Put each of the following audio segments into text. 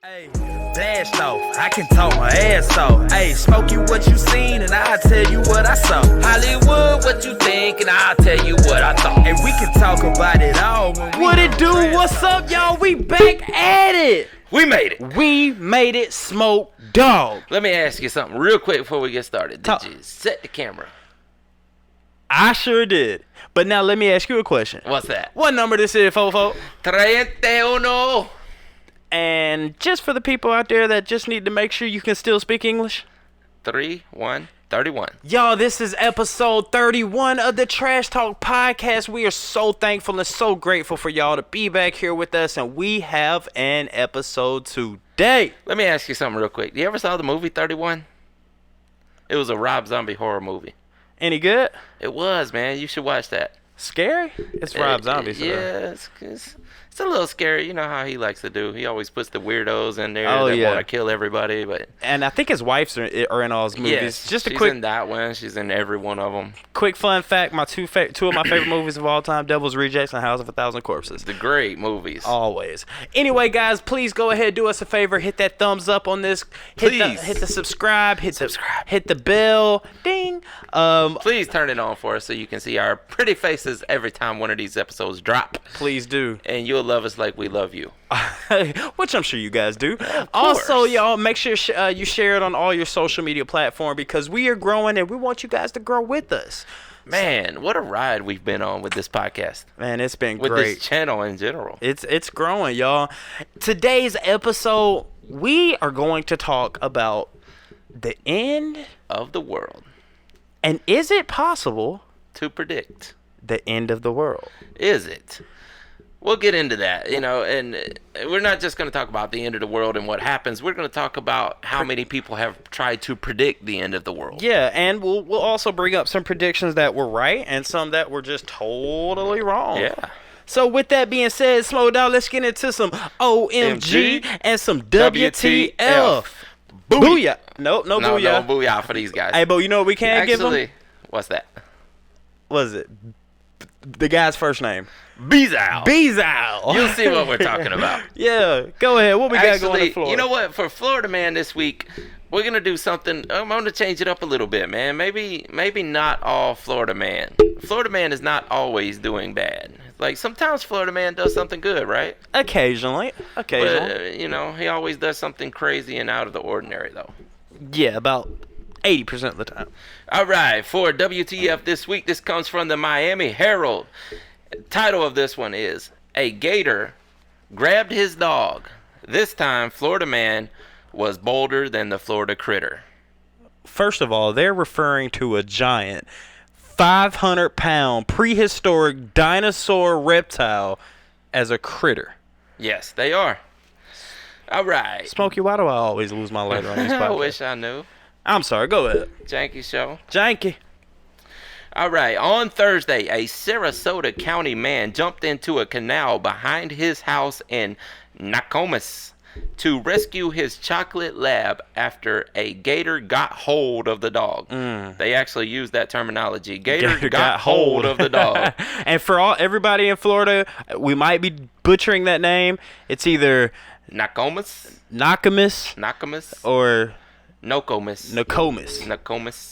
Hey, blast off, I can talk my ass off. Hey, smoke you what you seen and I'll tell you what I saw. Hollywood, what you think and I'll tell you what I thought. And we can talk about it all when we What it do? What's up, y'all? We back at it. We made it. We made it, Smoke Dog. Let me ask you something real quick before we get started. Did you set the camera? I sure did. But now let me ask you a question. What's that? What number this is, Fofo? 31. And just for the people out there that just need to make sure you can still speak English. 31. Y'all, this is episode 31 of the Trash Talk Podcast. We are so thankful and so grateful for y'all to be back here with us. And we have an episode today. Let me ask you something real quick. You ever saw the movie 31? It was a Rob Zombie horror movie. Any good? It was, man. You should watch that. Scary? It's Rob Zombie. So. Yeah, it's a little scary. You know how he likes to do. He always puts the weirdos in there that want to kill everybody. And I think his wives are in all his movies. Yes, just she's in that one. She's in every one of them. Quick fun fact, my two of my favorite movies of all time, Devil's Rejects and House of a Thousand Corpses. The great movies. Always. Anyway, guys, please go ahead, do us a favor. Hit that thumbs up on this. Hit the subscribe. Hit the bell. Ding. Please turn it on for us so you can see our pretty faces every time one of these episodes drop. Please do. And you'll love us like we love you. Which I'm sure you guys do. Also, y'all, make sure you share it on all your social media platform because we are growing and we want you guys to grow with us. Man, what a ride we've been on with this podcast. Man, it's been with great. This channel in general. It's growing, y'all. Today's episode, we are going to talk about the end of the world. And is it possible to predict the end of the world? Is it? We'll get into that, and we're not just going to talk about the end of the world and what happens. We're going to talk about how many people have tried to predict the end of the world. Yeah, and we'll also bring up some predictions that were right and some that were just totally wrong. Yeah. So with that being said, Smoke Dog, let's get into some OMG and some WTF. Booyah. No booyah. No booyah for these guys. Hey, Bo, you know what we can't give them? What's that? What is it? The guy's first name. Bezow. You'll see what we're talking about. Yeah, go ahead. What we got going to Florida? You know what? For Florida Man this week, we're going to do something. I'm going to change it up a little bit, man. Maybe not all Florida Man. Florida Man is not always doing bad. Like, sometimes Florida Man does something good, right? Occasionally. But, he always does something crazy and out of the ordinary, though. Yeah, about 80% of the time. All right, for WTF this week, this comes from the Miami Herald. Title of this one is, A Gator Grabbed His Dog. This time, Florida Man was bolder than the Florida critter. First of all, they're referring to a giant 500-pound prehistoric dinosaur reptile as a critter. Yes, they are. All right. Smokey, why do I always lose my lighter on this podcast? I wish I knew. I'm sorry. Go ahead. Janky show. Janky. All right. On Thursday, a Sarasota County man jumped into a canal behind his house in Nokomis to rescue his chocolate lab after a gator got hold of the dog. They actually used that terminology. Gator got hold of the dog. And for everybody in Florida, we might be butchering that name. It's either Nokomis, or Nokomis.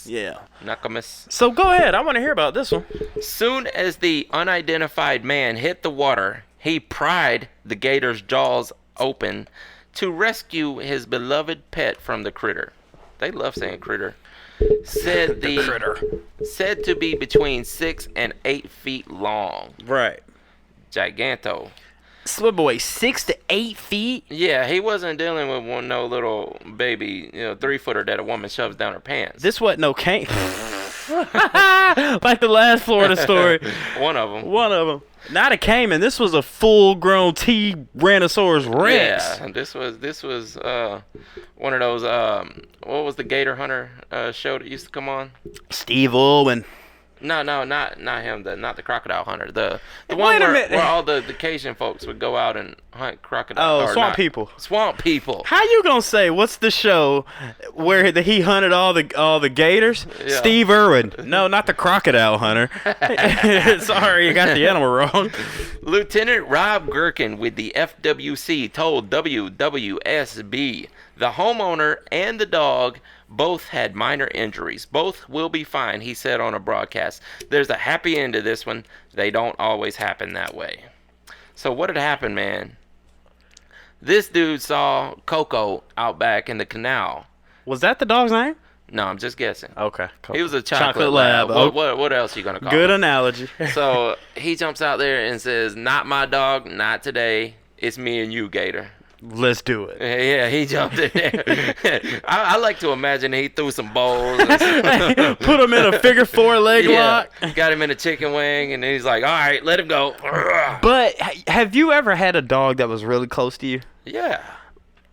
Yeah. Nokomis. So go ahead. I want to hear about this one. Soon as the unidentified man hit the water, he pried the gator's jaws open to rescue his beloved pet from the critter. They love saying critter. Said to be between 6 and 8 feet long. Right. Giganto. Slip boy, 6 to 8 feet? Yeah, he wasn't dealing with no little baby, 3-footer that a woman shoves down her pants. This wasn't no cane. Like the last Florida story. One of them. Not a caiman. This was a full-grown Tyrannosaurus Rex. Yeah, this was one of those. What was the Gator Hunter show that used to come on? Steve Irwin. No, not him. Not the crocodile hunter. The Wait one a minute. where all the Cajun folks would go out and hunt crocodile. Oh, or swamp not- people. Swamp people. How you gonna say what's the show where he hunted all the gators? Yeah. Steve Irwin. No, not the crocodile hunter. Sorry, you got the animal wrong. Lieutenant Rob Gherkin with the FWC told WWSB the homeowner and the dog both had minor injuries. Both will be fine, he said on a broadcast. There's a happy end to this one. They don't always happen that way. So what had happened, man? This dude saw Coco out back in the canal. Was that the dog's name? No, I'm just guessing. Okay. He was a chocolate lab. lab. What else are you going to call Good him? analogy. So he jumps out there and says, not my dog, not today. It's me and you, Gator. Let's do it. Yeah, he jumped in there. I like to imagine he threw some bowls. And Put him in a figure four leg lock. Got him in a chicken wing, and then he's like, all right, let him go. But have you ever had a dog that was really close to you? Yeah.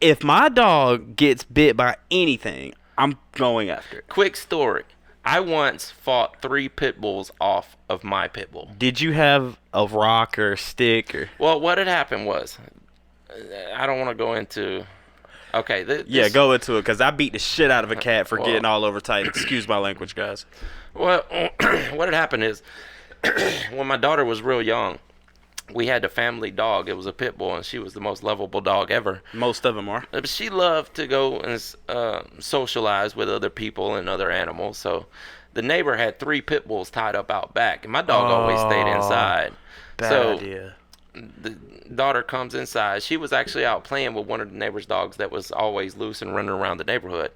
If my dog gets bit by anything, I'm going after it. Quick story. I once fought 3 pit bulls off of my pit bull. Did you have a rock or a stick or? Well, what had happened was, I don't want to go into. Okay. Yeah, go into it, because I beat the shit out of a cat for Well- getting all over tight. Excuse my language, guys. Well, what had happened is, when my daughter was real young, we had a family dog. It was a pit bull, and she was the most lovable dog ever. Most of them are. But she loved to go and socialize with other people and other animals. So the neighbor had 3 pit bulls tied up out back, and my dog always stayed inside. Bad So idea. the daughter comes inside. She was actually out playing with one of the neighbor's dogs that was always loose and running around the neighborhood.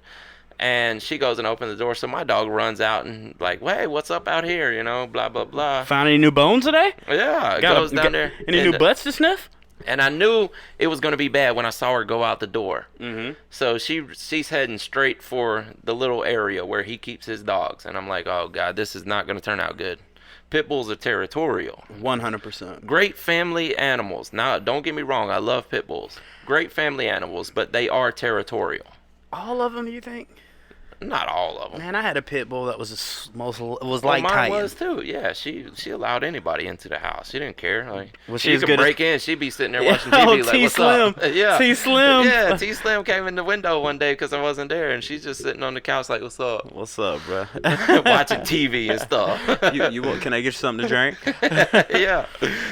And she goes and opens the door. So my dog runs out and like, hey, what's up out here? You know, blah, blah, blah. Found any new bones today? Yeah, Got goes down there. Any and, new butts to sniff? And I knew it was going to be bad when I saw her go out the door. Mm-hmm. So she's heading straight for the little area where he keeps his dogs. And I'm like, oh, God, this is not going to turn out good. Pit bulls are territorial. 100%. Great family animals. Now, don't get me wrong. I love pit bulls. Great family animals, but they are territorial. All of them, you think? Not all of them. Man, I had a pit bull that was it was Well, like mine Titan. was too. Yeah, she allowed anybody into the house. She didn't care. Like, Was she she as could good as- break in. She'd be sitting there watching Oh, TV like, "What's T-Slim. up?" Yeah, T-Slim. Yeah, T Slim came in the window one day because I wasn't there, and she's just sitting on the couch like, "What's up?" What's up, bro? Watching TV and stuff. you want? Can I get you something to drink? Yeah.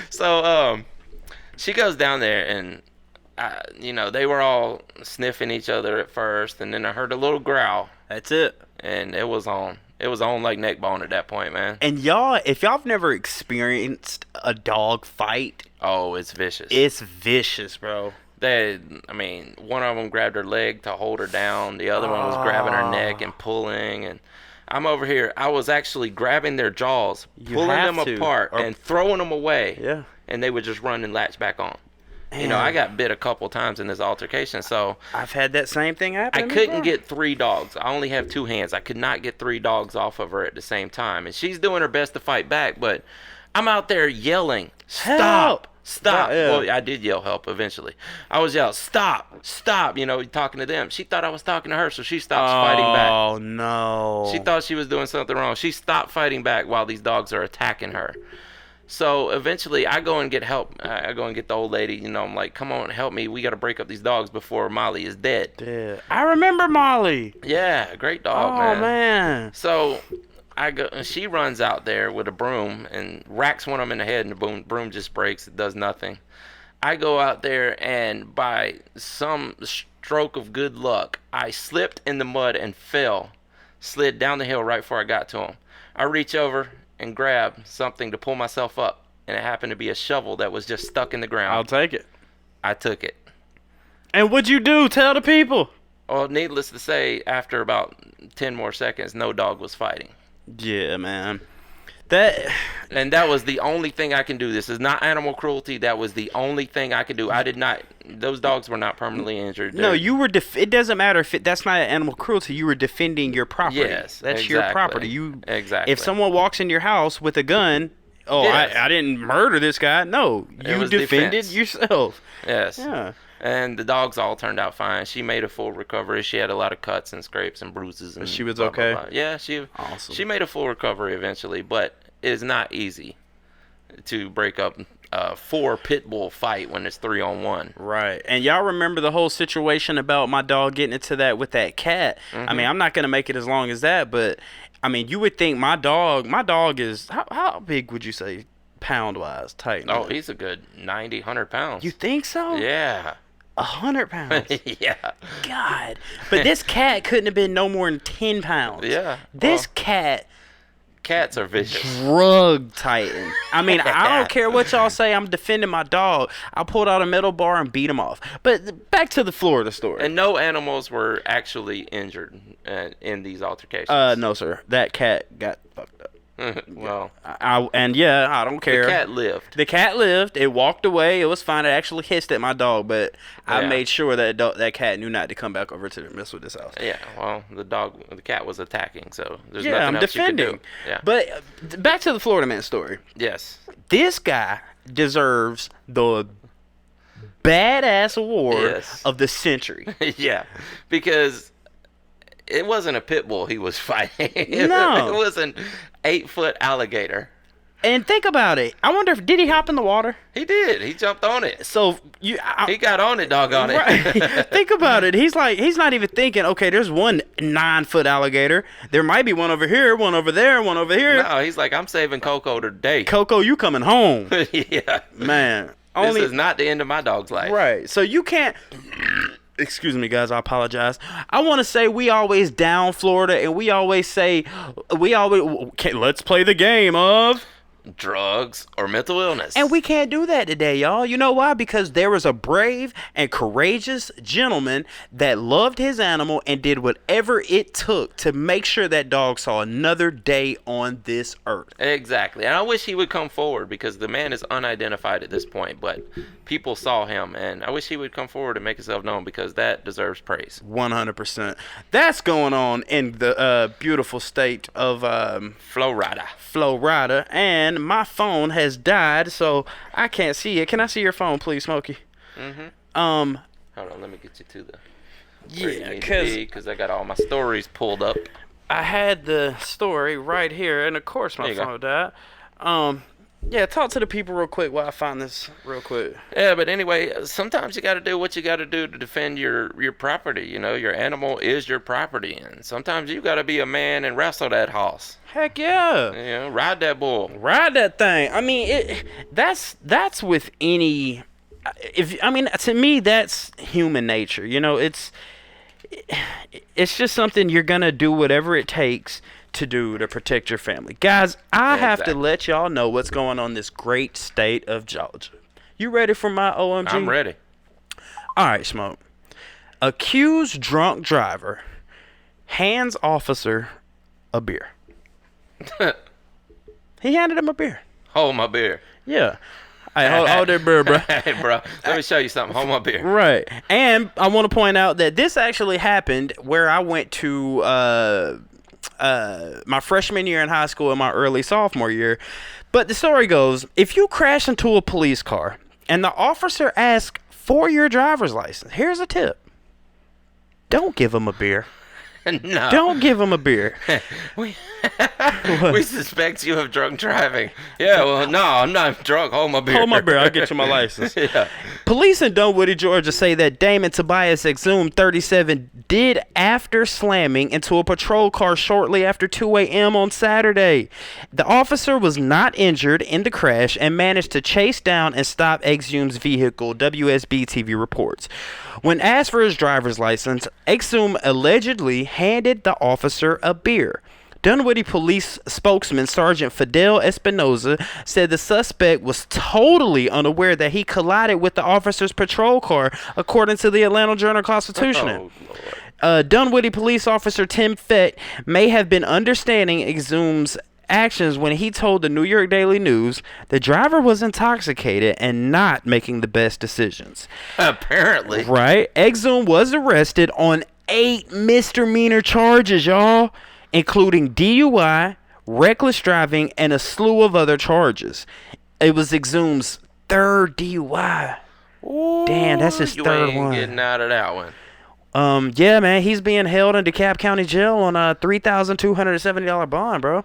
So she goes down there and. They were all sniffing each other at first, and then I heard a little growl, That's it. and it was on. It was on like neck bone at that point, man. And y'all, if y'all have never experienced a dog fight, Oh, it's vicious. it's vicious, bro. One of them grabbed her leg to hold her down. The other one was grabbing her neck and pulling. And I'm over here. I was actually grabbing their jaws, You pulling have them to, apart, or- and throwing them away. Yeah. And they would just run and latch back on. Man. I got bit a couple times in this altercation, so I've had that same thing happen. I to me, couldn't bro. get 3 dogs. I only have 2 hands. I could not get 3 dogs off of her at the same time. And she's doing her best to fight back, but I'm out there yelling, stop, Help! stop. Yeah. Well, I did yell help eventually. I was yelling, stop, stop, talking to them. She thought I was talking to her, so she stops fighting back. Oh no. She thought she was doing something wrong. She stopped fighting back while these dogs are attacking her. So eventually I go and get help. I go and get the old lady. I'm like, come on, help me. We got to break up these dogs before Molly is dead. Yeah. I remember Molly. Yeah, great dog, Oh man. So I go, and she runs out there with a broom and racks one of them in the head, and the broom just breaks. It does nothing. I go out there, and by some stroke of good luck, I slipped in the mud and fell, slid down the hill right before I got to him. I reach over and grab something to pull myself up, and it happened to be a shovel that was just stuck in the ground. I'll take it. I took it. And what'd you do? Tell the people. Well, needless to say, after about 10 more seconds, no dog was fighting. Yeah, man. And that was the only thing I can do. This is not animal cruelty. That was the only thing I could do. I did not. Those dogs were not permanently injured. No, you were. It doesn't matter if that's not animal cruelty. You were defending your property. Yes, that's your exactly. property. Exactly. If someone walks in your house with a gun, Yes. I didn't murder this guy. No, It you was defended defense. yourself. Yes. Yeah. And the dogs all turned out fine. She made a full recovery. She had a lot of cuts and scrapes and bruises. And she was blah, okay? Blah, blah. Yeah, Awesome. she made a full recovery eventually, but it is not easy to break up a 4 pit bull fight when it's 3-on-1. Right. And y'all remember the whole situation about my dog getting into that with that cat. I mean, I'm not going to make it as long as that, but I mean, you would think my dog is, how big would you say pound-wise, Titan? Oh, he's a good 90, 100 pounds. You think so? Yeah. 100 pounds. Yeah. God. But this cat couldn't have been no more than 10 pounds. Yeah. This cat Cats are vicious. drug Titan. I mean, I don't care what y'all say. I'm defending my dog. I pulled out a metal bar and beat him off. But back to the Florida story. And no animals were actually injured in these altercations. No, sir. That cat got fucked up. Well, I don't care. the cat lived. The cat lived. It walked away. It was fine. It actually hissed at my dog, but I Yeah. made sure that cat knew not to come back over to mess with this house. Yeah, well, the cat was attacking, so there's Yeah, nothing I'm else defending. you can do. Yeah. But back to the Florida man story. Yes. This guy deserves the badass award Yes. of the century. Yeah, because it wasn't a pit bull he was fighting. No. It was an 8-foot alligator. And think about it. I wonder did he hop in the water? He did. He jumped on it. So He got on it, doggone it. Right. Think about it. He's not even thinking, okay, there's one 9-foot alligator. There might be one over here, one over there, one over here. No, he's like, I'm saving Coco today. Coco, you coming home. Yeah. Man. This is not the end of my dog's life. Right. So you can't. Excuse me, guys. I apologize. I want to say we always down Florida, and we always say okay, let's play the game of. Drugs or mental illness. And we can't do that today, y'all. You know why? Because there was a brave and courageous gentleman that loved his animal and did whatever it took to make sure that dog saw another day on this earth. Exactly. And I wish he would come forward because the man is unidentified at this point, but people saw him, and I wish he would come forward and make himself known because that deserves praise. 100%. That's going on in the beautiful state of Florida, and my phone has died, so I can't see it. Can I see your phone, please, Smokey? Hold on, let me get you to the because I got all my stories pulled up. I had the story right here, and of course my phone died. Yeah, talk to the people real quick while I find this real quick. Yeah, but anyway, sometimes you got to do what you got to do to defend your property. You know, your animal is your property, and sometimes you got to be a man and wrestle that horse. Heck yeah. You know, ride that bull. Ride that thing. I mean, that's with any. To me, that's human nature. You know, it's just something you're gonna do whatever it takes to do to protect your family. Guys, I have to let y'all know what's going on in this great state of Georgia. You ready for my OMG? I'm ready. All right, Smoke. Accused drunk driver hands officer a beer. He handed him a beer. Hold my beer. Yeah. Hey, hold that beer, bro. Hey, bro. Let me show you something. Hold my beer. Right. And I want to point out that this actually happened where I went to my freshman year in high school and my early sophomore year. But the story goes, if you crash into a police car and the officer asks for your driver's license, here's a tip. Don't give him a beer. No. Don't give him a beer. We suspect you of drunk driving. Yeah, well, no, I'm not drunk. Hold my beer. Hold my beer. I'll get you my license. Yeah. Police in Dunwoody, Georgia say that Damon Tobias Exum, 37, did after slamming into a patrol car shortly after 2 a.m. on Saturday. The officer was not injured in the crash and managed to chase down and stop Exum's vehicle, WSB TV reports. When asked for his driver's license, Exum allegedly handed the officer a beer. Dunwoody Police spokesman Sergeant Fidel Espinoza said the suspect was totally unaware that he collided with the officer's patrol car, according to the Atlanta Journal-Constitution. Oh, Lord. Dunwoody Police Officer Tim Fett may have been understanding Exum's actions when he told the New York Daily News the driver was intoxicated and not making the best decisions. Apparently. Right? Exum was arrested on 8 misdemeanor charges, y'all, including DUI, reckless driving, and a slew of other charges. It was Exum's 3rd DUI. Damn, that's his you third ain't one. getting out of that one. Yeah, man, he's being held in DeKalb County Jail on a $3,270 bond, bro.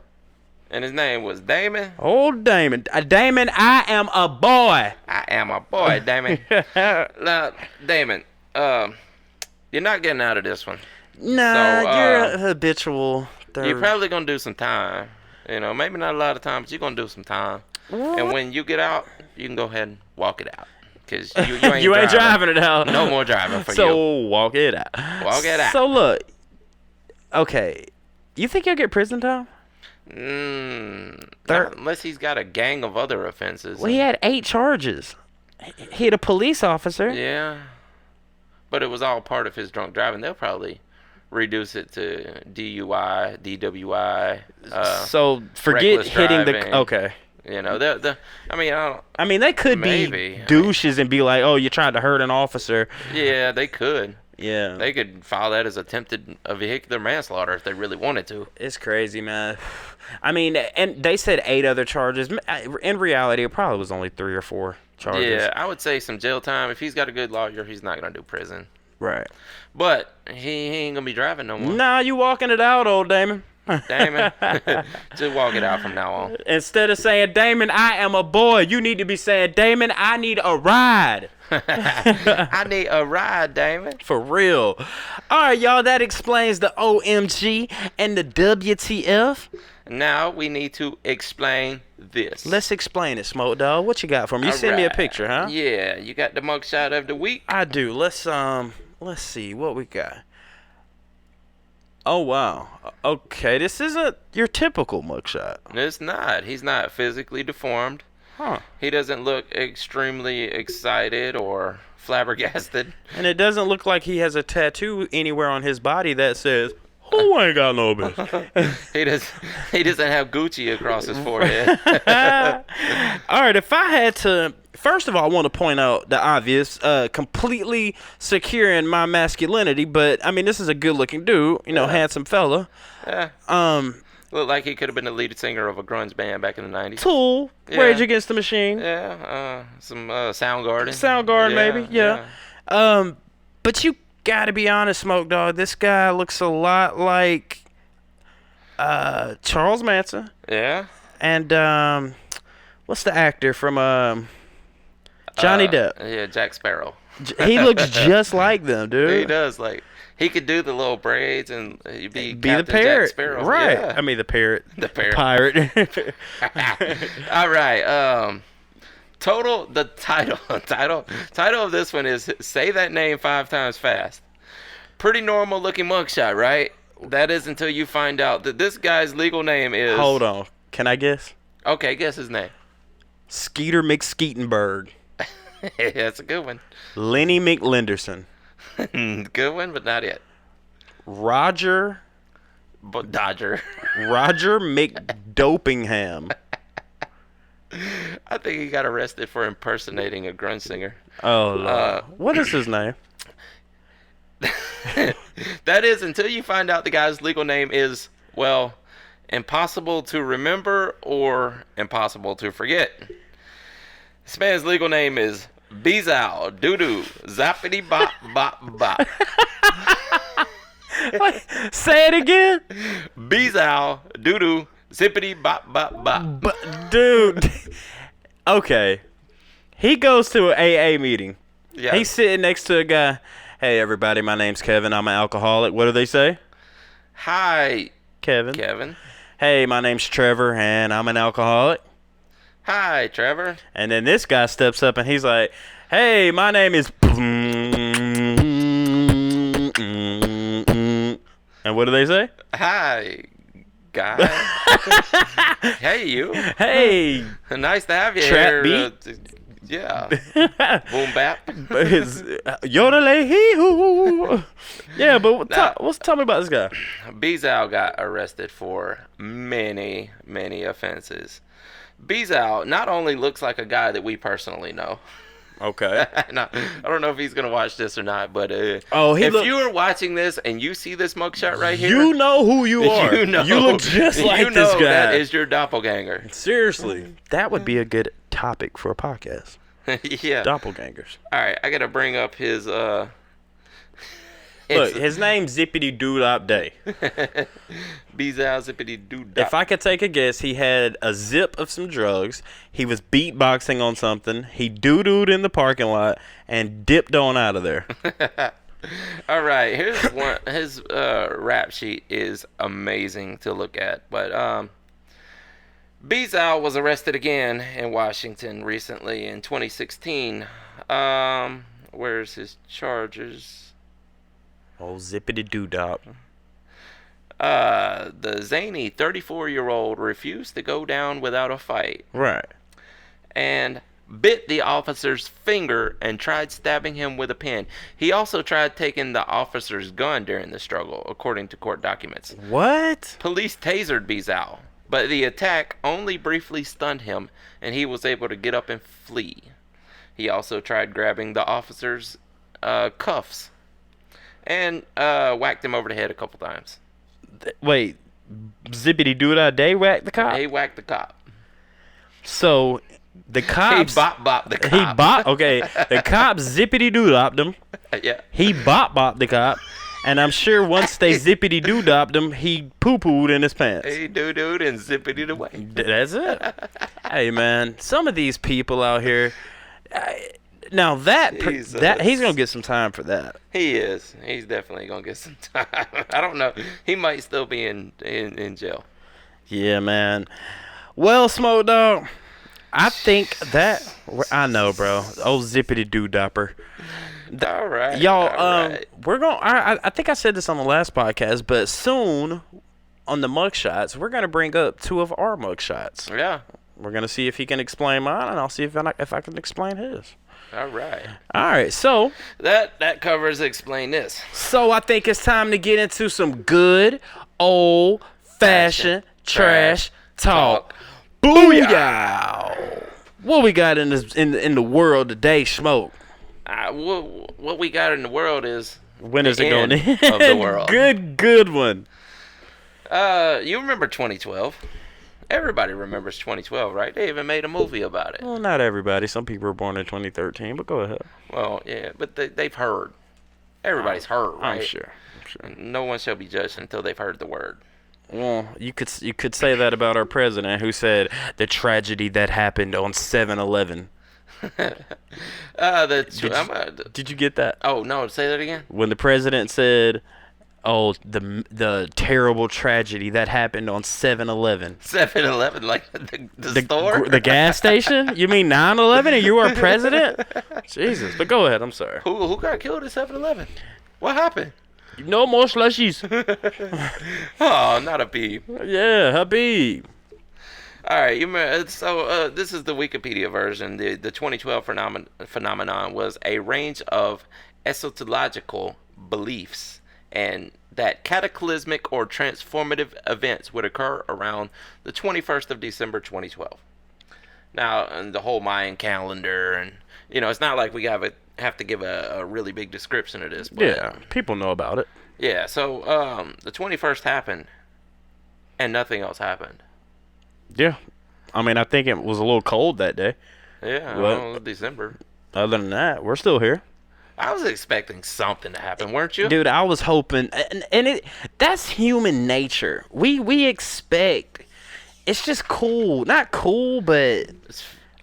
And his name was Damon. Old Damon. Damon, I am a boy. I am a boy, Damon. Now, Damon, you're not getting out of this one. Nah, So, you're a habitual third. You're probably gonna do some time. You know, maybe not a lot of time, but you're gonna do some time. And when you get out, you can go ahead and walk it out. Cause you ain't, you ain't driving it out. No more driving for you. So walk it out. Walk it out. So look, okay, you think you'll get prison time? Not unless he's got a gang of other offenses. Well, he had 8 charges. He hit a police officer. Yeah, but it was all part of his drunk driving. They'll probably reduce it to DUI, DWI. So forget reckless hitting driving. the. Okay. You know, I mean, they could maybe. be douches and be like, "Oh, you tried to hurt an officer." Yeah, they could. Yeah. They could file that as attempted vehicular manslaughter if they really wanted to. It's crazy, man. I mean, and they said 8 other charges. In reality, it probably was only 3 or 4 charges. Yeah, I would say some jail time. If he's got a good lawyer, he's not gonna do prison. Right. But he ain't gonna be driving no more. Nah, you walking it out, old Damon. Damon, just walk it out from now on. Instead of saying, Damon, I am a boy, you need to be saying, Damon, I need a ride. I need a ride, Damon. For real. All right, y'all, that explains the OMG and the WTF. Now we need to explain this. Let's explain it, Smoke Dog. What you got for me? You send me a picture, huh? Yeah, you got the mugshot of the week? I do. Let's see what we got. Oh, wow. Okay, this isn't your typical mugshot. It's not. He's not physically deformed. Huh. He doesn't look extremely excited or flabbergasted. And it doesn't look like he has a tattoo anywhere on his body that says, "Who ain't got no bitch?" He doesn't have Gucci across his forehead. All right, if I had to, first of all, I want to point out the obvious, completely securing my masculinity, but I mean, this is a good-looking dude, handsome fella. Yeah. Looked like he could have been the lead singer of a grunge band back in the 90s. Tool, Yeah. Rage Against the Machine. Yeah, some Soundgarden. Soundgarden, maybe, yeah. But you gotta be honest, Smoke Dog, this guy looks a lot like Charles Manson. Yeah. And what's the actor from Johnny Depp? Yeah, Jack Sparrow. He looks just like them, dude. He does. Like, he could do the little braids and he'd be the Captain parrot, Jack Sparrow. right? Yeah. I mean the parrot, The parrot. pirate. All right. The title of this one is "Say That Name 5 Times Fast." Pretty normal looking mugshot, right? That is until you find out that this guy's legal name is. Hold on, can I guess? Okay, guess his name. Skeeter McSkeetenberg. That's a good one. Lenny McLenderson. Good one, but not yet. Roger Dodger. McDopingham. I think he got arrested for impersonating a grunge singer. Oh, Lord. What is his name? That is until you find out the guy's legal name is, well, impossible to remember or impossible to forget. This man's legal name is Bezow Doodoo Zappity Bop Bop Bop. Wait, say it again. Bezow Doodoo Zippity Bop Bop Bop. But, dude, okay. He goes to an AA meeting. Yeah. He's sitting next to a guy. Hey, everybody, my name's Kevin. I'm an alcoholic. What do they say? Hi, Kevin. Kevin. Hey, my name's Trevor, and I'm an alcoholic. Hi, Trevor. And then this guy steps up, and he's like, hey, my name is... And what do they say? Hi, guy. Hey, you. Hey. Nice to have you Trap here. beat? Yeah. Boom bap. Yodelay-hee-hoo. Yeah, but tell me about this guy. Bezow got arrested for many, many offenses. Bezow not only looks like a guy that we personally know. Okay. No, I don't know if he's gonna watch this or not, but if you are watching this and you see this mugshot right here, you know who you are. You know, you look just like you know this guy. that is your doppelganger. Seriously, that would be a good topic for a podcast. Yeah. Doppelgangers. All right, I gotta bring up his. Look, It's his name's Zippity Doodop Day. Bezal Zippity Doo If I could take a guess, he had a zip of some drugs. He was beatboxing on something. He doo-dooed in the parking lot and dipped on out of there. All right, here's one. His rap sheet is amazing to look at, but Bezal was arrested again in Washington recently in 2016. Where's his charges? Oh, Zippity Doodop. The zany 34-year-old refused to go down without a fight Right. and bit the officer's finger and tried stabbing him with a pen. He also tried taking the officer's gun during the struggle, according to court documents. What? Police tasered Bezal, but the attack only briefly stunned him, and he was able to get up and flee. He also tried grabbing the officer's cuffs and whacked him over the head a couple times. Wait, Zippity Doodop Day whacked the cop? He whacked the cop. So, the He cops... bop the cop. Okay, the cop Zippity Doodopped him. Yeah. He bopped the cop. And I'm sure once they Zippity Doodopped him, he poo-pooed in his pants. He doo-dooed and zippity away. That's it. Hey, man, some of these people out here... Now that he's gonna get some time for that. He is. He's definitely gonna get some time. I don't know. He might still be in jail. Yeah, man. Well, Smoke Dog, I think that I know, bro. Old Zippity Doodopper. All right, Y'all, all right. we're gonna. I think I said this on the last podcast, but soon on the mugshots, we're gonna bring up 2 of our mugshots. Yeah. We're gonna see if he can explain mine, and I'll see if I can explain his. All right. All right, so That covers Explain This. So I think it's time to get into some good old fashioned trash talk. Booyah! What we got in the world today, Smoke? What we got in the world is When is it going to to end of the world. Good one. You remember 2012? Everybody remembers 2012, right? They even made a movie about it. Well, not everybody. Some people were born in 2013, but go ahead. Well, yeah, but they've heard. Everybody's heard, right? I'm sure. No one shall be judged until they've heard the word. Well, you could say that about our president, who said the tragedy that happened on 7/11. Did you get that? Oh no! Say that again. When the president said, "Oh, the terrible tragedy that happened on 7/11." 7-Eleven, like the store? The gas station? You mean 9/11 and you were president? Jesus. But go ahead. I'm sorry. Who got killed at 7-Eleven? What happened? No more slushies. Oh, not a beep. Yeah, Habib. All right, you remember, so this is the Wikipedia version. The 2012 phenomenon was a range of eschatological beliefs and that cataclysmic or transformative events would occur around the 21st of December 2012. Now, and the whole Mayan calendar, and it's not like we have to give a really big description of this. But, yeah, people know about it. Yeah, so the 21st happened, and nothing else happened. Yeah. I mean, I think it was a little cold that day. Yeah, Well, December. Other than that, we're still here. I was expecting something to happen, weren't you? Dude, I was hoping, and that's human nature. We expect, it's just cool. Not cool, but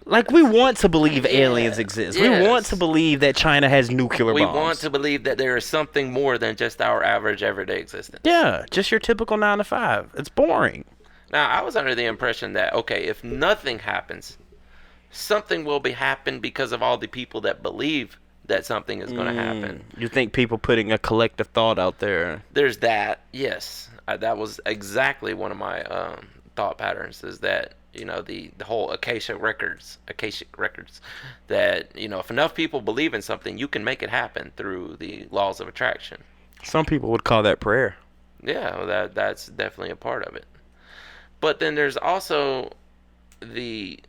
like we want to believe aliens exist. Yes. We want to believe that China has nuclear bombs. We want to believe that there is something more than just our average everyday existence. Yeah, just your typical 9 to 5. It's boring. Now, I was under the impression that, okay, if nothing happens, something will be happen because of all the people that believe that something is going to happen. You think people putting a collective thought out there? There's that, yes. That was exactly one of my thought patterns, is that, the whole Akashic records, that, if enough people believe in something, you can make it happen through the laws of attraction. Some people would call that prayer. Yeah, well, that's definitely a part of it. But then there's also the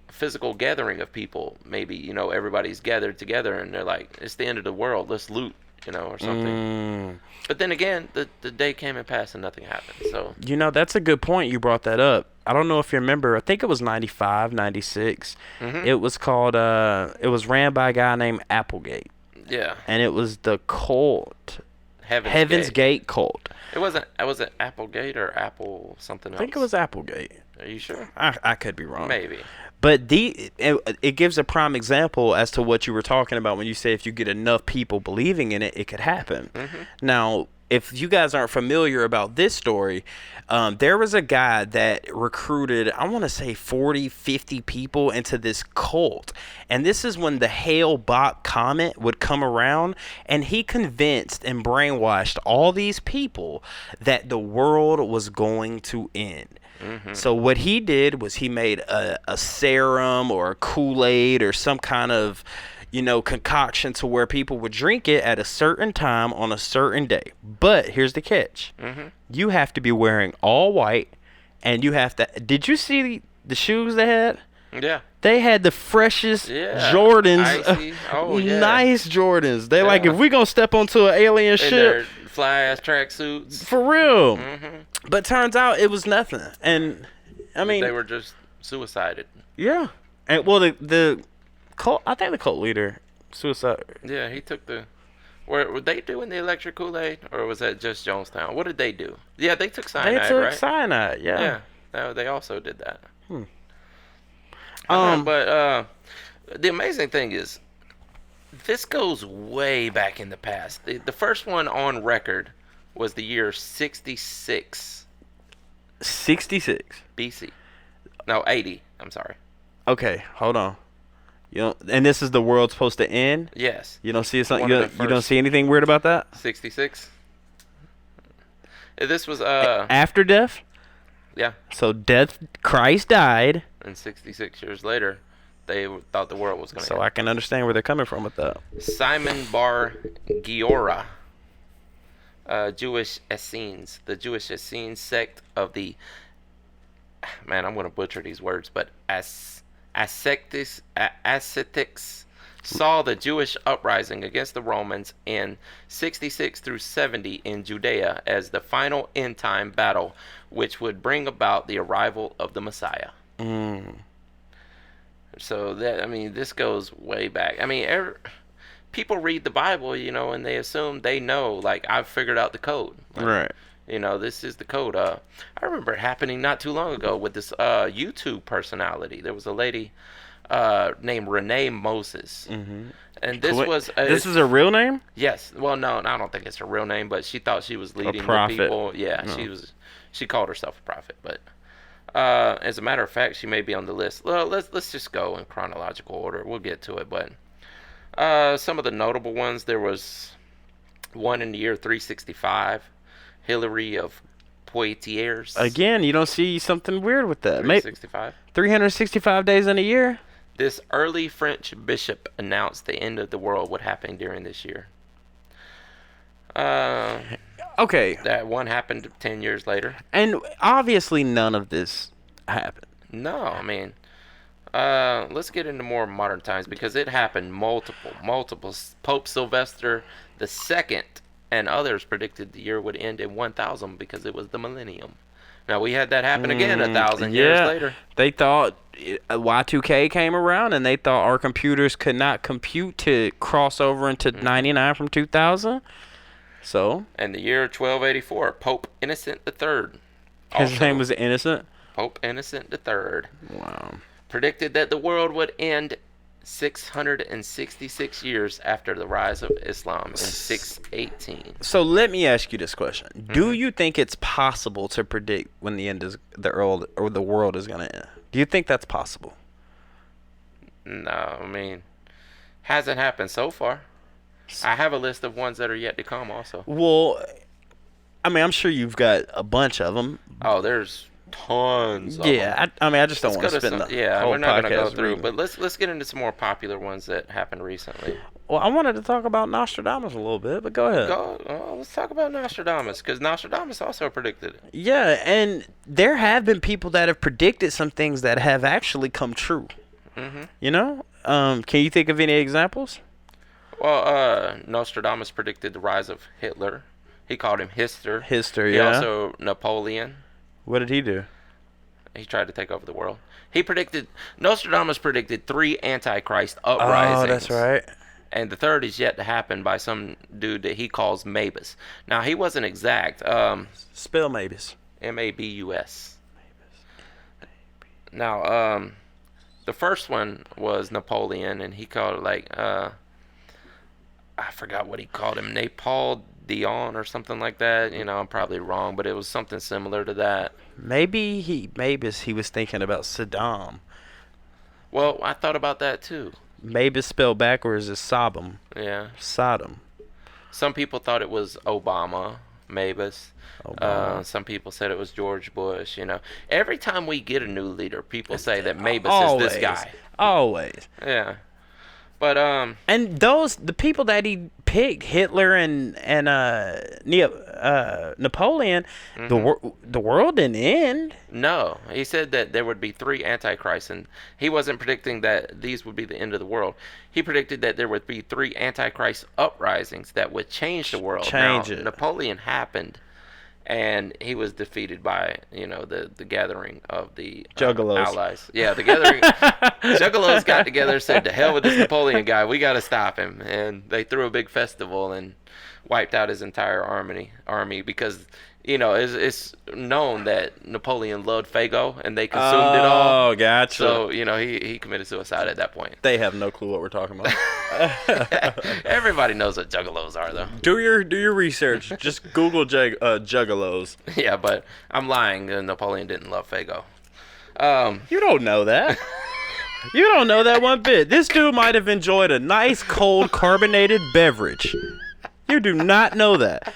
physical gathering of people. Maybe, everybody's gathered together and they're like, it's the end of the world, let's loot, or something. But then again, the day came and passed and nothing happened. So that's a good point. You brought that up. I don't know if you remember. I think it was 95, 96. Mm-hmm. It was called. It was ran by a guy named Applegate, Yeah. and it was the cult, Heaven's Gate cult. It wasn't. Was it Applegate or Apple something I else? think it was Applegate. Are you sure? I could be wrong. Maybe. But it gives a prime example as to what you were talking about when you say if you get enough people believing in it, it could happen. Mm-hmm. Now, if you guys aren't familiar about this story, there was a guy that recruited, I want to say 40, 50 people into this cult. And this is when the Hale-Bopp comet would come around, and he convinced and brainwashed all these people that the world was going to end. Mm-hmm. So what he did was he made a serum or a Kool-Aid or some kind of, concoction to where people would drink it at a certain time on a certain day. But here's the catch. Mm-hmm. You have to be wearing all white, and you have to... Did you see the shoes they had? Yeah. They had the freshest Yeah. Jordans. Icy. Oh, yeah. Nice Jordans. They're like, Yeah. if we gonna step onto an alien In ship... their fly-ass tracksuits. For real. Mm-hmm. But turns out it was nothing. And, I mean... They were just suicided. Yeah. And, well, the cult... I think the cult leader... Suicide. Yeah, he took the... Were they doing the electric Kool-Aid? Or was that just Jonestown? What did they do? Yeah, they took cyanide, They took right? cyanide, yeah. Yeah, they also did that. Um, But the amazing thing is, this goes way back in the past. The first one on record was the year 66 66. BC. No, 80. I'm sorry. Okay, hold on. And this is the world supposed to end? Yes. You don't see One you of the don't first- see anything weird about that? 66. This was After death? yeah, So Christ died, and 66 years later, they thought the world was going to so end. I can understand where they're coming from with that. Simon Bar Giora, Jewish Essenes, the Jewish Essene sect of the, man, I'm going to butcher these words, but ascetics saw the Jewish uprising against the Romans in 66 through 70 in Judea as the final end time battle, which would bring about the arrival of the Messiah. So this goes way back. People read the Bible, and they assume they know, like, I've figured out the code. Like, Right. this is the code. I remember it happening not too long ago with this YouTube personality. There was a lady named Renee Moses. Mm-hmm. And this was... this is a real name? Yes. Well, no, I don't think it's her real name, but she thought she was leading the prophet. people. Yeah, No. she called herself a prophet, but as a matter of fact, she may be on the list. Well, let's just go in chronological order. We'll get to it, but some of the notable ones, there was one in the year 365, Hilary of Poitiers. Again, you don't see something weird with that. 365. 365 days in a year? This early French bishop announced the end of the world would happen during this year. Okay. That one happened 10 years later. And obviously none of this happened. No, let's get into more modern times because it happened multiple. Pope Sylvester II and others predicted the year would end in 1000 because it was the millennium. Now we had that happen again 1,000 years later. They thought Y2K came around and they thought our computers could not compute to cross over into 99 from 2000. So, And the year 1284, Pope Innocent III. his name was Innocent. Pope Innocent III. Wow. Predicted that the world would end 666 years after the rise of Islam in 618. So let me ask you this question: do you think it's possible to predict when the end is the world is going to end? Do you think that's possible? No, hasn't happened so far. I have a list of ones that are yet to come also. Well, I'm sure you've got a bunch of them. Oh, there's tons of them. Yeah, I just don't want to Let's go spend to the whole we're not going to go podcast through, reading. but let's get into some more popular ones that happened recently. Well, I wanted to talk about Nostradamus a little bit, but go ahead. Let's talk about Nostradamus, because Nostradamus also predicted it. Yeah, and there have been people that have predicted some things that have actually come true. Mm-hmm. Can you think of any examples? Well, Nostradamus predicted the rise of Hitler. He called him Hister. History, He yeah. also Napoleon. What did he do? He tried to take over the world. Nostradamus predicted 3 Antichrist uprisings. Oh, that's right. And the third is yet to happen by some dude that he calls Mabus. Now, he wasn't exact. Spell Mabus. Mabus. Now, the first one was Napoleon, and he called it like, I forgot what he called him, Napoleon or something like that. You know, I'm probably wrong, but it was something similar to that. Maybe he was thinking about Saddam. Well, I thought about that too. Mabus spelled backwards is Sodom. Yeah. Sodom. Some people thought it was Obama, Mabus. Some people said it was George Bush. You know, every time we get a new leader, people say that Mabus is this guy. Always. Yeah. But and the people that he picked, Hitler and Napoleon, the world didn't end. No, he said that there would be 3 antichrists, and he wasn't predicting that these would be the end of the world. He predicted that there would be 3 antichrist uprisings that would change the world. Change it. Napoleon happened, and he was defeated by the gathering of the Juggalos. allies. Yeah, the gathering. Juggalos got together, said, "To hell with this Napoleon guy. We got to stop him." And they threw a big festival and wiped out his entire army because it's known that Napoleon loved Faygo and they consumed it all. Oh, gotcha. So he committed suicide at that point. They have no clue what we're talking about. Everybody knows what Juggalos are, though. Do your research. Just Google Juggalos. Yeah, but I'm lying. Napoleon didn't love Faygo. You don't know that. You don't know that one bit. This dude might have enjoyed a nice cold carbonated beverage. You do not know that.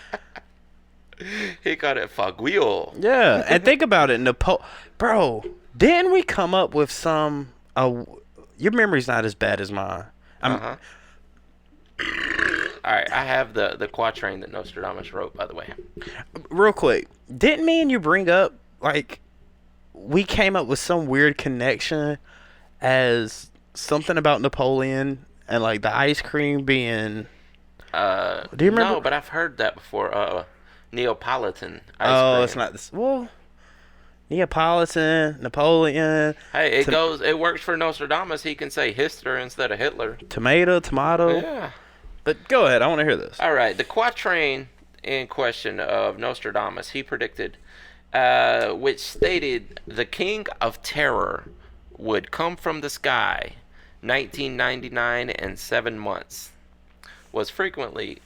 He called it faguio. Yeah, and think about it, bro. Didn't we come up with some? Your memory's not as bad as mine. All right, I have the quatrain that Nostradamus wrote, by the way. Real quick, didn't me and you bring up like we came up with some weird connection as something about Napoleon and like the ice cream being? Do you remember? No, but I've heard that before. Neapolitan ice cream. It's not this. Well, Neapolitan, Napoleon. Hey, it works for Nostradamus. He can say Hitler instead of Hitler. Tomato. Yeah. But go ahead. I want to hear this. All right. The quatrain in question of Nostradamus, he predicted, which stated the king of terror would come from the sky, 1999 and 7 months, was frequently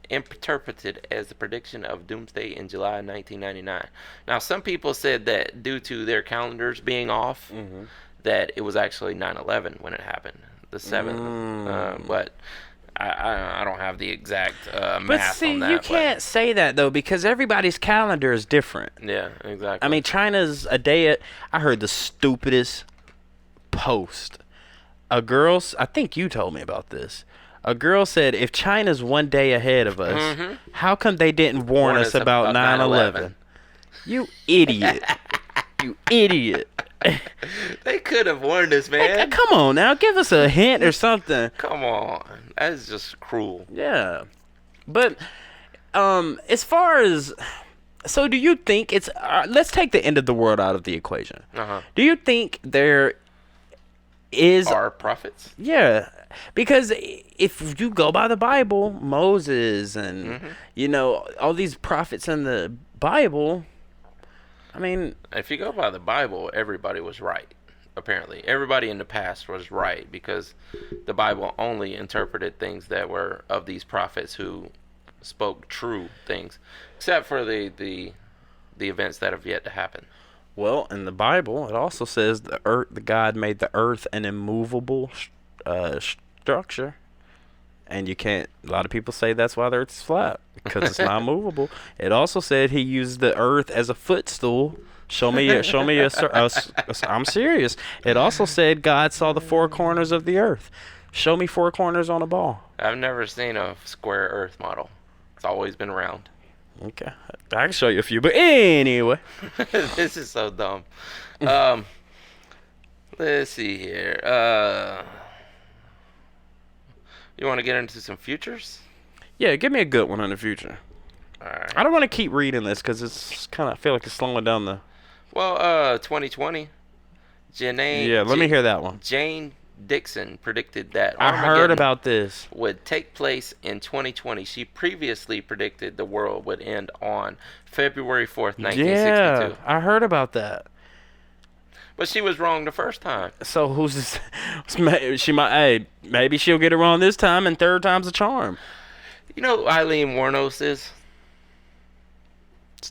interpreted as the prediction of doomsday in July 1999. Now, some people said that due to their calendars being off, that it was actually 9/11 when it happened, the 7th. But I don't have the exact math but see, on that. you can't say that though because everybody's calendar is different. Yeah, exactly. I mean, China's a day. I heard the stupidest post. A girl, I think you told me about this. A girl said, if China's one day ahead of us, how come they didn't warn us about 9/11? You idiot. You idiot. They could have warned us, man. Like, come on now. Give us a hint or something. Come on. That's just cruel. Yeah. But as far as... So do you think it's... let's take the end of the world out of the equation. Do you think there is... Are prophets? Yeah. Because if you go by the Bible, Moses and, all these prophets in the Bible, I mean... If you go by the Bible, everybody was right, apparently. Everybody in the past was right because the Bible only interpreted things that were of these prophets who spoke true things, except for the events that have yet to happen. Well, in the Bible, it also says the God made the earth an immovable structure, and you can't. A lot of people say that's why the earth is flat because it's not movable. It also said he used the earth as a footstool. Show me I'm serious. It also said God saw the 4 corners of the earth. Show me 4 corners on a ball. I've never seen a square earth model. It's always been round. Okay, I can show you a few, but anyway. This is so dumb. Let's see here. You want to get into some futures? Yeah, give me a good one on the future. All right. I don't want to keep reading this because it's kind of, I feel like it's slowing down the... Well, 2020. Yeah, let me hear that one. Jane Dixon predicted that I heard Armageddon about this. would take place in 2020. She previously predicted the world would end on February 4th, 1962. Yeah, I heard about that. But she was wrong the first time. So who's this? She might. Hey, maybe she'll get it wrong this time, and third time's a charm. You know who Eileen Wuornos is?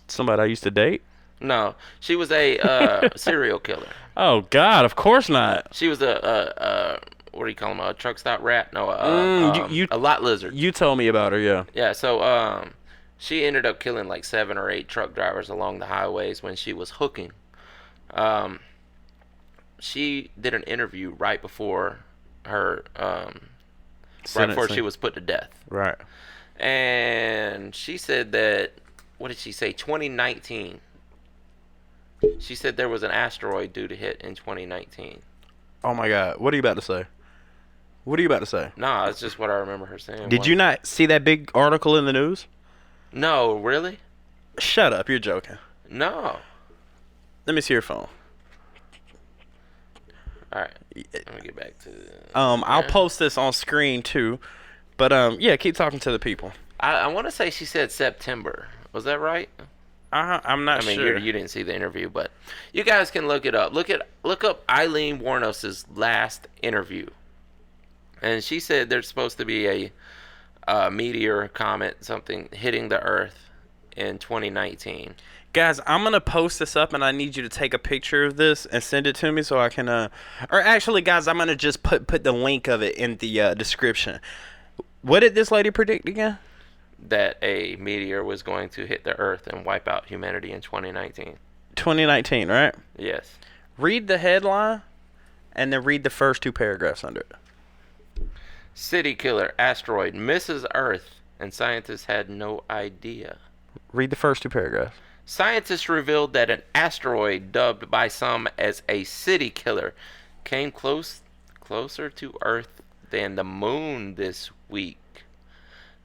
Somebody I used to date. No, she was a serial killer. Oh God, of course not. She was a what do you call them? A truck stop rat? No, a lot lizard. You told me about her, yeah. Yeah, so she ended up killing like 7 or 8 truck drivers along the highways when she was hooking. She did an interview right before her right before she was put to death. Right. And she said that, what did she say? 2019. She said there was an asteroid due to hit in 2019. Oh my God, what are you about to say? What are you about to say? Nah, it's just what I remember her saying. Did you not see that big article in the news? No, really? Shut up, you're joking. No. Let me see your phone. All right. Let me get back to. I'll post this on screen too, but yeah, keep talking to the people. I want to say she said September. Was that right? I'm not sure. I mean, you didn't see the interview, but you guys can look it up. Look up Eileen Wuornos' last interview, and she said there's supposed to be a meteor, comet, something hitting the Earth in 2019. Guys, I'm gonna post this up, and I need you to take a picture of this and send it to me so I can. Or actually, guys, I'm gonna just put the link of it in the description. What did this lady predict again? That a meteor was going to hit the Earth and wipe out humanity in 2019. 2019, right? Yes. Read the headline, and then read the first 2 paragraphs under it. City killer asteroid misses Earth, and scientists had no idea. Read the first 2 paragraphs. Scientists revealed that an asteroid, dubbed by some as a city killer, came closer to Earth than the moon this week.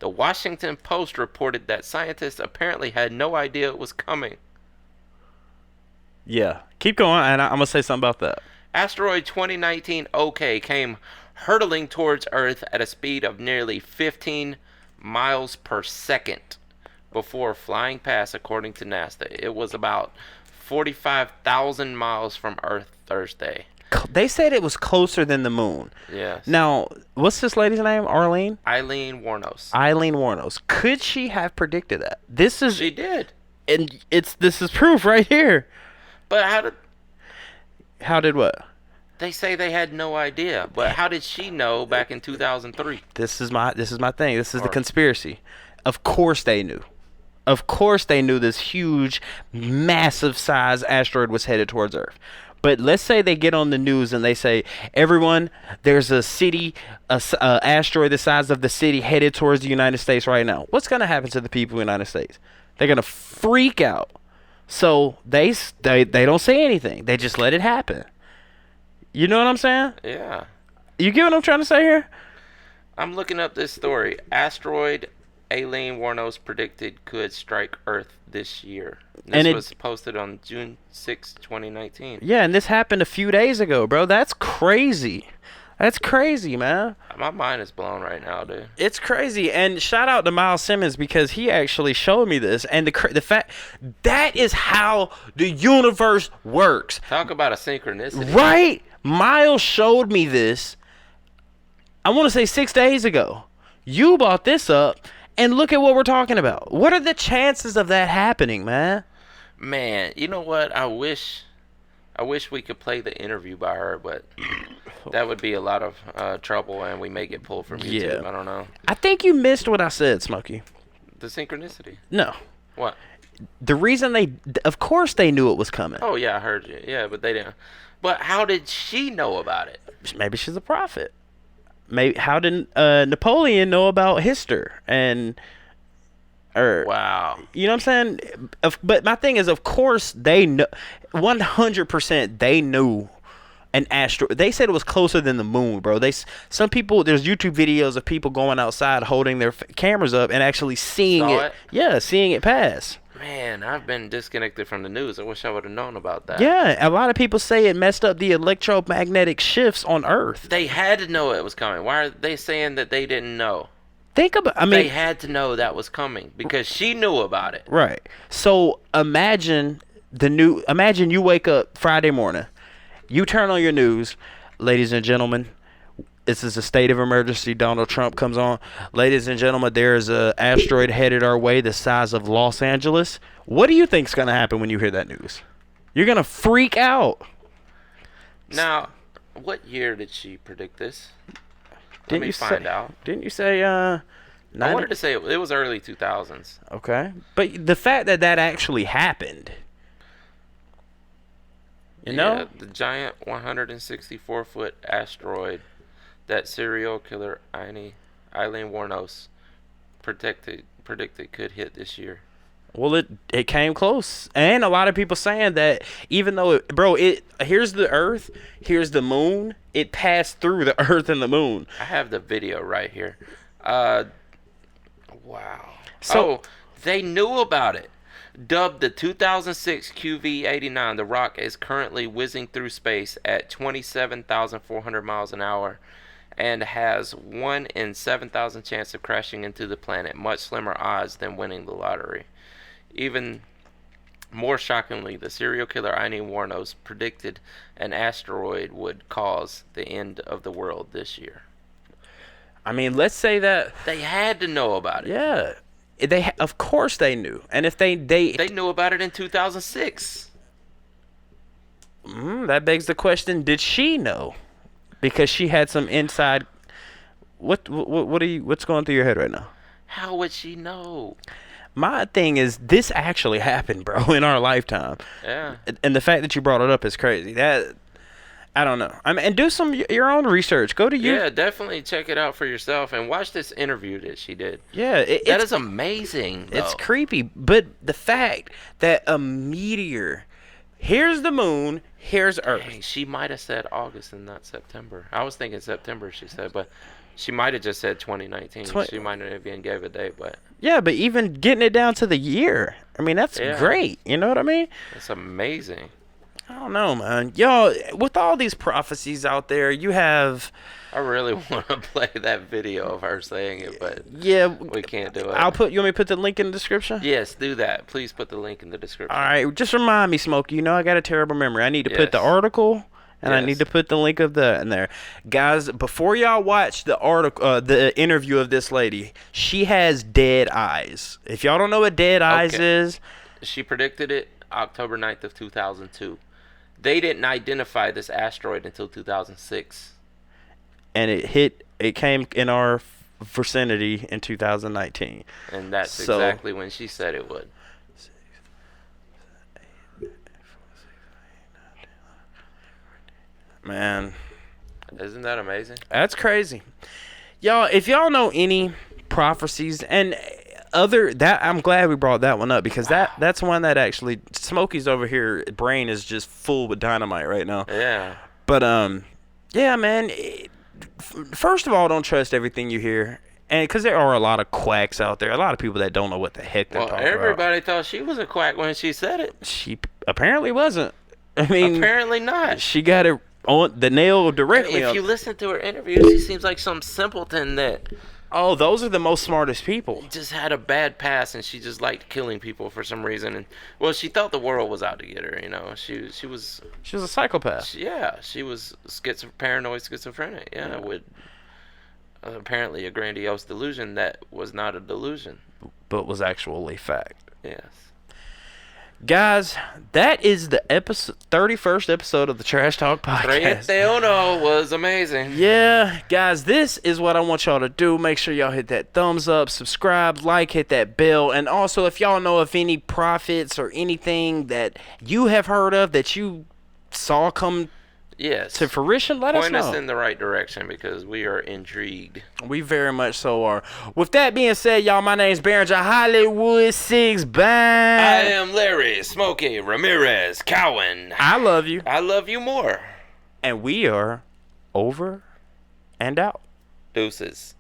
The Washington Post reported that scientists apparently had no idea it was coming. Yeah, keep going, and I'm gonna say something about that. Asteroid 2019 OK came hurtling towards Earth at a speed of nearly 15 miles per second before flying past, according to NASA. It was about 45,000 miles from Earth Thursday. They said it was closer than the moon. Yes. Now, what's this lady's name? Arlene? Eileen Wuornos. Eileen Wuornos. Could she have predicted that? This is. She did. And this is proof right here. But how did what? They say they had no idea, but how did she know back in 2003? This is my thing. This is the conspiracy. Of course they knew. Of course they knew this huge, massive size asteroid was headed towards Earth. But let's say they get on the news and they say, everyone, there's a asteroid the size of the city headed towards the United States right now. What's going to happen to the people in the United States? They're going to freak out. So they don't say anything. They just let it happen. You know what I'm saying? Yeah. You get what I'm trying to say here? I'm looking up this story. Asteroid Eileen Wuornos predicted could strike Earth this year. This was posted on June 6, 2019. Yeah, and this happened a few days ago, bro. That's crazy. That's crazy, man. My mind is blown right now, dude. It's crazy. And shout out to Miles Simmons because he actually showed me this. And the fact that is how the universe works. Talk about a synchronicity. Right? Miles showed me this, I want to say 6 days ago. You brought this up, and look at what we're talking about. What are the chances of that happening, man? Man, you know what? I wish we could play the interview by her, but that would be a lot of trouble, and we may get pulled from YouTube. Yeah. I don't know. I think you missed what I said, Smokey. The synchronicity. No. What? The reason of course they knew it was coming. Oh, yeah, I heard you. Yeah, but they didn't. But how did she know about it? Maybe she's a prophet. Maybe how did Napoleon know about Hister Wow. You know what I'm saying? But my thing is, of course they know, 100% they knew an asteroid. They said it was closer than the moon, bro. Some people, there's YouTube videos of people going outside holding their cameras up and actually seeing it. Yeah, seeing it pass. Man, I've been disconnected from the news. I wish I would have known about that. Yeah, a lot of people say it messed up the electromagnetic shifts on Earth. They had to know it was coming. Why are they saying that they didn't know? Think about, I mean, They had to know that was coming because she knew about it. right. So imagine you wake up Friday morning, you turn on your news, ladies and gentlemen. This is a state of emergency. Donald Trump comes on. Ladies and gentlemen, there is a asteroid headed our way the size of Los Angeles. What do you think's going to happen when you hear that news? You're going to freak out. Now, what year did she predict this? Let me find out. Didn't you say I wanted to say it was early 2000s. Okay. But the fact that actually happened. You know? Yeah, the giant 164-foot asteroid that serial killer Eileen Wuornos predicted could hit this year. Well, it came close, and a lot of people saying that even though here's the Earth, here's the Moon, it passed through the Earth and the Moon. I have the video right here. Wow. So they knew about it. Dubbed the 2006 QV-89, the rock is currently whizzing through space at 27,400 miles an hour. And has 1 in 7,000 chance of crashing into the planet, much slimmer odds than winning the lottery. Even more shockingly, the serial killer Eileen Wuornos predicted an asteroid would cause the end of the world this year. I mean, let's say that They had to know about it. Yeah, of course they knew, and if they knew about it in 2006. That begs the question: did she know? Because she had some inside. What's going through your head right now? How would she know? My thing is, this actually happened, bro, in our lifetime. Yeah. And the fact that you brought it up is crazy. That I don't know. I mean, and do your own research. Go to you. Yeah, definitely check it out for yourself and watch this interview that she did. Yeah, that is amazing. Though. It's creepy, but the fact that a meteor. Here's the moon. Here's Earth. Dang, she might have said August and not September. I was thinking September, she said, but she might have just said 2019. She might not have even gave a date, but... Yeah, but even getting it down to the year, I mean, that's great. You know what I mean? It's amazing. I don't know, man. Y'all, with all these prophecies out there, you have... I really want to play that video of her saying it, but yeah, we can't do it. You want me to put the link in the description? Yes, do that. Please put the link in the description. All right, just remind me, Smokey. You know I got a terrible memory. I need to put the article, and I need to put the link of the in there. Guys, before y'all watch the article, the interview of this lady, she has dead eyes. If y'all don't know what dead eyes is. She predicted it October 9th of 2002. They didn't identify this asteroid until 2006. And it came in our vicinity in 2019. And that's exactly when she said it would. Man. Isn't that amazing? That's crazy. Y'all, if y'all know any prophecies and I'm glad we brought that one up because that's one that actually Smokey's over here brain is just full with dynamite right now. Yeah. But yeah, man. First of all, don't trust everything you hear, and because there are a lot of quacks out there, a lot of people that don't know what the heck they're talking about. Everybody thought she was a quack when she said it. She apparently wasn't. I mean, apparently not. She got it on the nail directly. If you listen to her interviews, she seems like some simpleton that. Oh, those are the most smartest people. Just had a bad past, and she just liked killing people for some reason. And she thought the world was out to get her. You know, she was a psychopath. She was paranoid schizophrenic. Yeah, with apparently a grandiose delusion that was not a delusion, but was actually fact. Yes. Guys, that is the 31st episode of the Trash Talk Podcast. 31 was amazing. Yeah, guys, this is what I want y'all to do. Make sure y'all hit that thumbs up, subscribe, like, hit that bell. And also, if y'all know of any prophets or anything that you have heard of that you saw come to fruition, let us know. Point us in the right direction because we are intrigued. We very much so are. With that being said, y'all, my name's Barringer Hollywood 6 Bang. I am Larry Smokey Ramirez Cowan. I love you. I love you more. And we are over and out. Deuces.